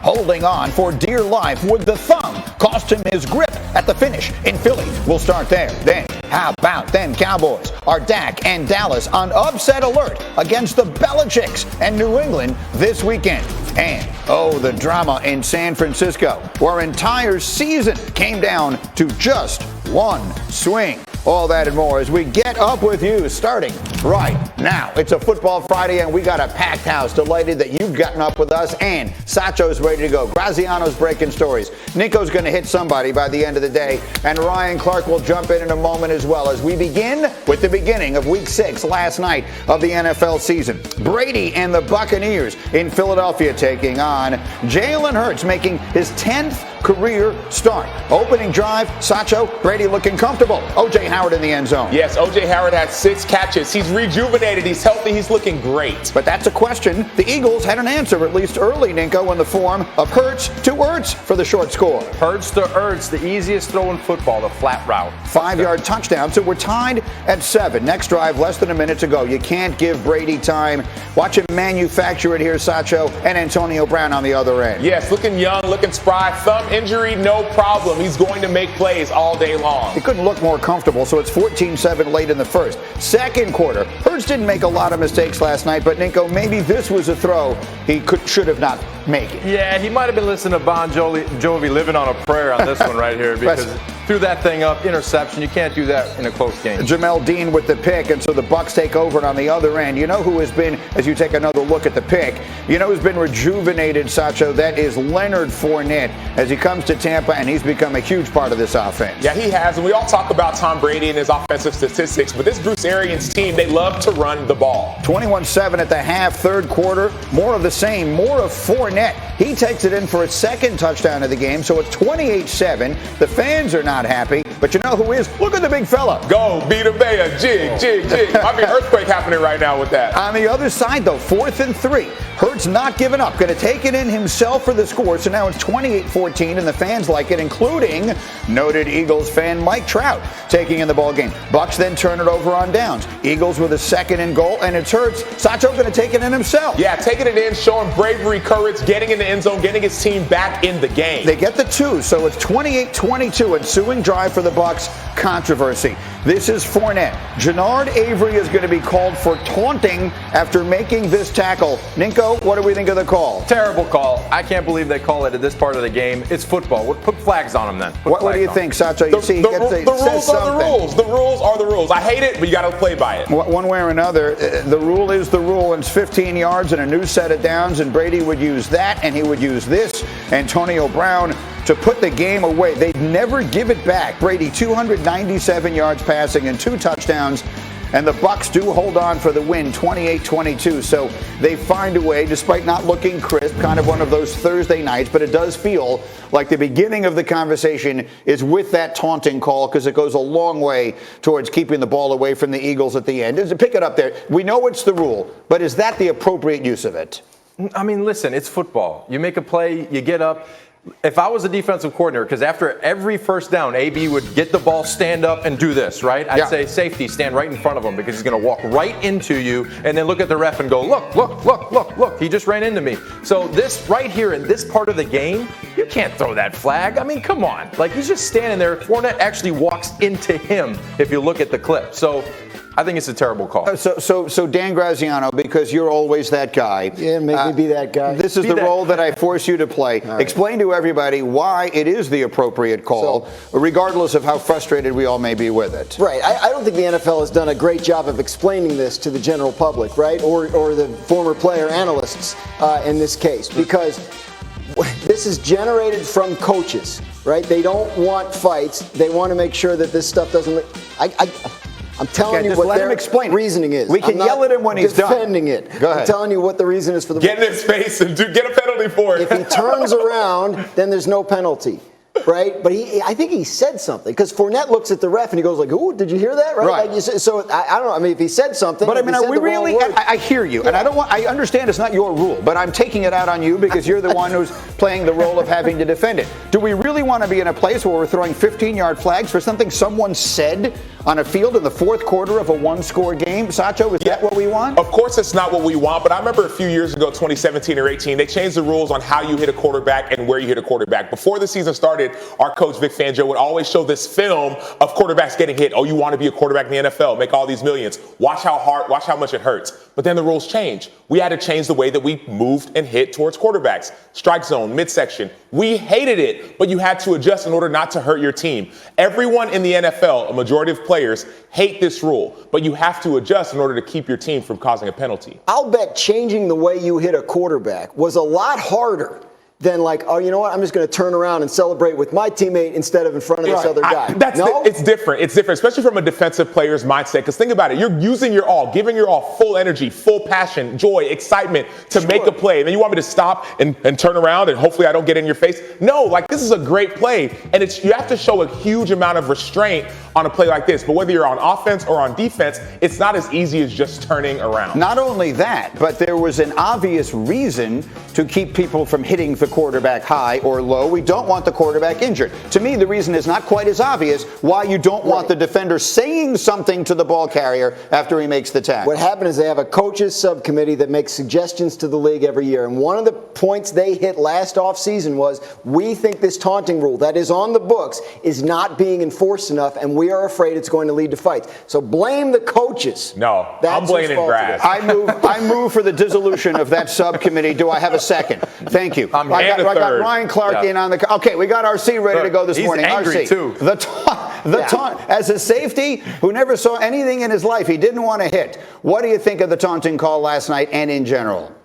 holding on for dear life with the thumb. Cost him his grip at the finish in Philly. We'll start there. Then, how about them Cowboys? Are Dak and Dallas on upset alert against the Belichicks and New England this weekend? And, the drama in San Francisco, where entire season came down to just one swing. All that and more as we get up with you starting right now. It's a Football Friday, and we got a packed house. Delighted that you've gotten up with us, and Sacho's ready to go. Graziano's breaking stories. Nico's going to hit somebody by the end of the day, and Ryan Clark will jump in a moment as well as we begin with the beginning of Week 6 last night of the NFL season. Brady and the Buccaneers in Philadelphia taking on Jalen Hurts, making his 10th career start. Opening drive, Sacho, Brady looking comfortable. O.J. Howard in the end zone. Yes, O.J. Howard had 6 catches. He's rejuvenated. He's healthy. He's looking great. But that's a question. The Eagles had an answer, at least early, Nico, in the form of Hurts to Ertz for the short score. Hurts to Ertz, the easiest throw in football, the flat route. 5-yard touchdown, so we're tied at 7. Next drive, less than a minute to go. You can't give Brady time. Watch him manufacture it here, Sacho, and Antonio Brown on the other end. Yes, looking young, looking spry. Thumb injury, no problem. He's going to make plays all day long. He couldn't look more comfortable, so it's 14-7 late in the first. Second quarter, Hurts didn't make a lot of mistakes last night, but Nico, maybe this was a throw he should have not made it. Yeah, he might have been listening to Bon Jovi living on a prayer on this one right here because threw that thing up, interception. You can't do that in a close game. Jamel Dean with the pick, and so the Bucs take over, and on the other end, you know who has been, as you take another look at the pick, you know who's been rejuvenated, Sacho? That is Leonard Fournette as he comes to Tampa, and he's become a huge part of this offense. Yeah, he has, and we all talk about Tom Brady and his offensive statistics, but this Bruce Arians team, they love to run the ball. 21-7 at the half, third quarter, more of the same, more of Fournette. He takes it in for his second touchdown of the game, so it's 28-7. The fans are not happy, but you know who is? Look at the big fella. Go, beat a bear, jig, jig, jig. I mean, earthquake happening right now with that. On the other side, though, 4th and 3. Hurts not giving up, going to take it in himself for the score, so now it's 28-14, and the fans like it, including noted Eagles fan Mike Trout taking in the ball game. Bucs then turn it over on downs. Eagles with a 2nd and goal, and it's Hurts. Sacho going to take it in himself. Yeah, taking it in, showing bravery, courage, getting in the end zone, getting his team back in the game. They get the 2, so it's 28-22, ensuing drive for the Bucs. Controversy. This is Fournette. Jannard Avery is going to be called for taunting after making this tackle. Ninko, what do we think of the call? Terrible call. I can't believe they call it at this part of the game. It's football. Put flags on them then. What do you think, Sacho? You see, he the rules are the rules. The rules are the rules. I hate it, but you got to play by it. One way or another, the rule is the rule, and it's 15 yards and a new set of downs, and Brady would use that, and he would use this. Antonio Brown to put the game away. They'd never give it back. Brady, 297 yards passing and 2 touchdowns. And the Bucs do hold on for the win, 28-22. So they find a way, despite not looking crisp, kind of one of those Thursday nights. But it does feel like the beginning of the conversation is with that taunting call, because it goes a long way towards keeping the ball away from the Eagles at the end. Pick it up there. We know it's the rule, but is that the appropriate use of it? I mean, listen, it's football. You make a play, you get up. If I was a defensive coordinator, because after every first down, AB would get the ball, stand up, and do this, right? I'd say, safety, stand right in front of him, because he's going to walk right into you and then look at the ref and go, look, he just ran into me. So this right here in this part of the game, you can't throw that flag. I mean, come on. Like, he's just standing there. Fournette actually walks into him if you look at the clip. So I think it's a terrible call. So Dan Graziano, because you're always that guy. Yeah, make me be that guy. This is the role that I force you to play. Right. Explain to everybody why it is the appropriate call, regardless of how frustrated we all may be with it. Right. I don't think the NFL has done a great job of explaining this to the general public, right, or the former player analysts in this case, because this is generated from coaches, right? They don't want fights. They want to make sure that this stuff doesn't. I'm telling you what their reasoning is. We can yell at him when he's done. Defending it. Go ahead. I'm telling you what the reason is for the. Get in his face and get a penalty for it. If he turns around, then there's no penalty. Right, but I think he said something, because Fournette looks at the ref and he goes like, "Ooh, did you hear that?" Right. Like so I don't know. I mean, if he said something, but I mean, are we really? I hear you, and I understand it's not your rule, but I'm taking it out on you because you're the one who's playing the role of having to defend it. Do we really want to be in a place where we're throwing 15-yard flags for something someone said on a field in the fourth quarter of a one-score game? Sacho, is that what we want? Of course it's not what we want, but I remember a few years ago, 2017 or 18, they changed the rules on how you hit a quarterback and where you hit a quarterback. Before the season started, our coach, Vic Fangio, would always show this film of quarterbacks getting hit. Oh, you want to be a quarterback in the NFL, make all these millions. Watch how hard, watch how much it hurts. But then the rules changed. We had to change the way that we moved and hit towards quarterbacks. Strike zone, midsection. We hated it, but you had to adjust in order not to hurt your team. Everyone in the NFL, a majority of players, hate this rule, but you have to adjust in order to keep your team from causing a penalty. I'll bet changing the way you hit a quarterback was a lot harder than like, oh, you know what, I'm just going to turn around and celebrate with my teammate instead of in front of this other guy. It's different. It's different, especially from a defensive player's mindset. Because think about it. You're using your all, giving your all, full energy, full passion, joy, excitement to make a play. And then you want me to stop and turn around and hopefully I don't get in your face? No, like this is a great play. And you have to show a huge amount of restraint on a play like this. But whether you're on offense or on defense, it's not as easy as just turning around. Not only that, but there was an obvious reason to keep people from hitting the quarterback high or low. We don't want the quarterback injured. To me, the reason is not quite as obvious why you don't want the defender saying something to the ball carrier after he makes the tackle. What happened is they have a coaches subcommittee that makes suggestions to the league every year. And one of the points they hit last offseason was, we think this taunting rule that is on the books is not being enforced enough, and we are afraid it's going to lead to fights. So blame the coaches. No, that's I'm blaming grass. I move for the dissolution of that subcommittee. Do I have a second? Thank you. I got Ryan Clark in on the. Okay, we got RC ready to go this morning. He's angry RC, too. The taunt as a safety who never saw anything in his life he didn't want to hit. What do you think of the taunting call last night and in general?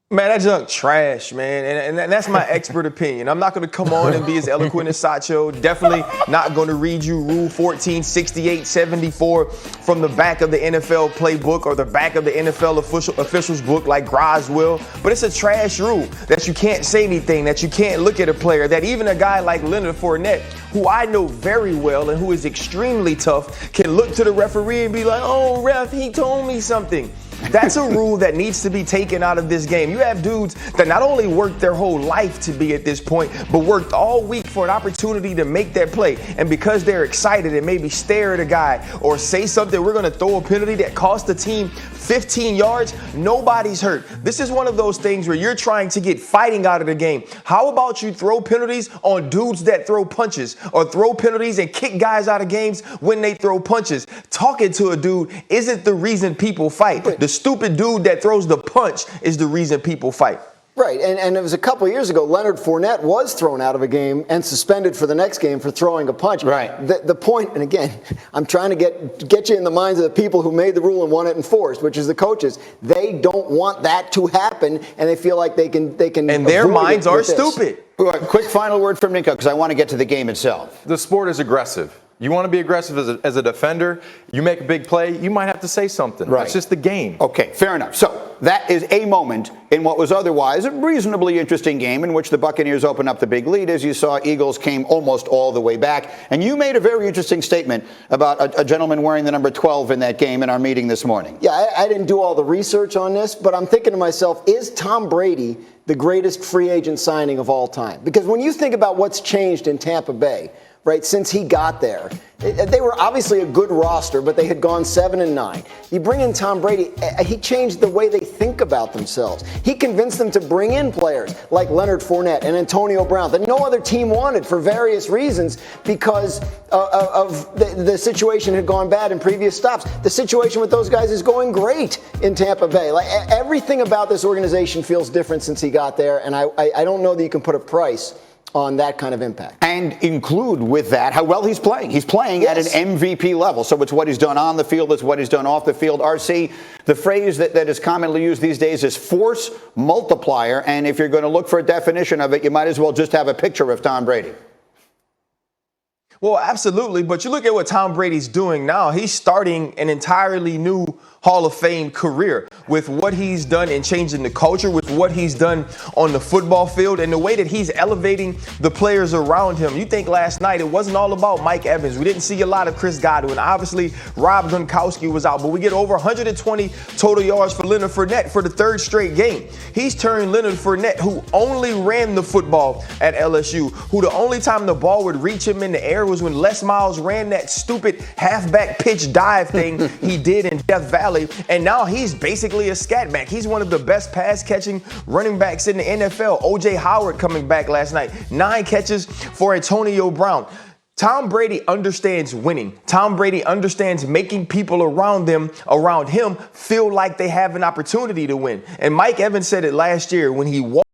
Man, that junk trash, man. And that's my expert opinion. I'm not going to come on and be as eloquent as Sacho. Definitely not going to read you Rule 1468-74 from the back of the NFL playbook or the back of the NFL officials book like Graz will. But it's a trash rule that you can't say anything, that you can't look at a player, that even a guy like Leonard Fournette, who I know very well and who is extremely tough, can look to the referee and be like, oh, ref, he told me something. That's a rule that needs to be taken out of this game. You have dudes that not only worked their whole life to be at this point, but worked all week for an opportunity to make that play. And because they're excited and maybe stare at a guy or say something, we're going to throw a penalty that cost the team 15 yards, nobody's hurt. This is one of those things where you're trying to get fighting out of the game. How about you throw penalties on dudes that throw punches, or throw penalties and kick guys out of games when they throw punches? Talking to a dude isn't the reason people fight. The stupid dude that throws the punch is the reason people fight. Right, and it was a couple of years ago, Leonard Fournette was thrown out of a game and suspended for the next game for throwing a punch. Right. The point, and again, I'm trying to get you in the minds of the people who made the rule and want it enforced, which is the coaches. They don't want that to happen, and they feel like they can. And their minds are stupid. Quick final word from Nico, because I want to get to the game itself. The sport is aggressive. You want to be aggressive as a defender, you make a big play, you might have to say something. Right. It's just the game. Okay, fair enough. So that is a moment in what was otherwise a reasonably interesting game in which the Buccaneers opened up the big lead. As you saw, Eagles came almost all the way back. And you made a very interesting statement about a gentleman wearing the number 12 in that game in our meeting this morning. Yeah, I didn't do all the research on this, but I'm thinking to myself, is Tom Brady the greatest free agent signing of all time? Because when you think about what's changed in Tampa Bay, right, since he got there, they were obviously a good roster, but they had gone 7-9. You bring in Tom Brady, he changed the way they think about themselves. He convinced them to bring in players like Leonard Fournette and Antonio Brown that no other team wanted for various reasons because of the situation had gone bad in previous stops. The situation with those guys is going great in Tampa Bay. Like everything about this organization feels different since he got there, and I don't know that you can put a price on that kind of impact. And include with that how well he's playing. He's playing at an MVP level. So it's what he's done on the field, it's what he's done off the field. RC, the phrase that is commonly used these days is force multiplier. And if you're going to look for a definition of it, you might as well just have a picture of Tom Brady. Well, absolutely. But you look at what Tom Brady's doing now. He's starting an entirely new Hall of Fame career with what he's done in changing the culture, with what he's done on the football field, and the way that he's elevating the players around him. You think last night it wasn't all about Mike Evans. We didn't see a lot of Chris Godwin. Obviously, Rob Gronkowski was out, but we get over 120 total yards for Leonard Fournette for the third straight game. He's turned Leonard Fournette, who only ran the football at LSU, who the only time the ball would reach him in the air was when Les Miles ran that stupid halfback pitch dive thing he did in Death Valley, and now he's basically a scat back. He's one of the best pass-catching running backs in the NFL. O.J. Howard coming back last night. 9 catches for Antonio Brown. Tom Brady understands winning. Tom Brady understands making people around him feel like they have an opportunity to win. And Mike Evans said it last year when he walked